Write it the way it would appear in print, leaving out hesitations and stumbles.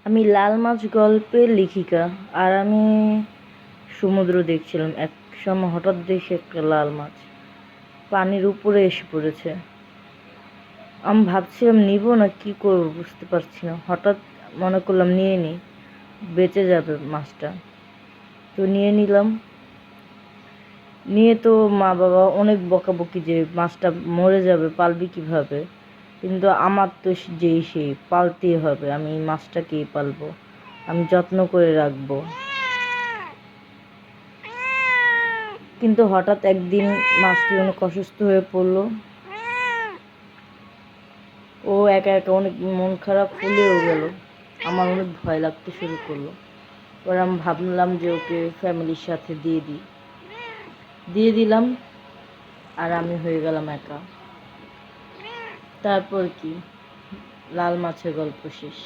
আমি লাল মাছ গল্পের লেখিকা। আর আমি সমুদ্র দেখছিলাম, এক সময় হঠাৎ দেখি একটা লাল মাছ পানির উপরে এসে পড়েছে। আমি ভাবছিলাম নিব না কি করব বুঝতে পারছি না। হঠাৎ মনে করলাম নিয়ে নিই, বেঁচে যাবে মাছটা। তো নিয়ে নিলাম। নিয়ে তো মা বাবা অনেক বকাবকি যে মাছটা মরে যাবে, পালবি কিভাবে। কিন্তু আমার তো সেই পালতেই হবে, আমি মাছটাকেই পালবো, আমি যত্ন করে রাখবো। কিন্তু হঠাৎ একদিন মাছটি অনেক অসুস্থ হয়ে পড়লো। ও একা একা অনেক মন খারাপ ফুলেও গেল। আমার অনেক ভয় লাগতে শুরু করলো। পরে আমি ভাবলাম যে ওকে ফ্যামিলির সাথে দিয়ে দিলাম। আর আমি হয়ে গেলাম একা। তারপর কি, লাল মাছের গল্প শেষ।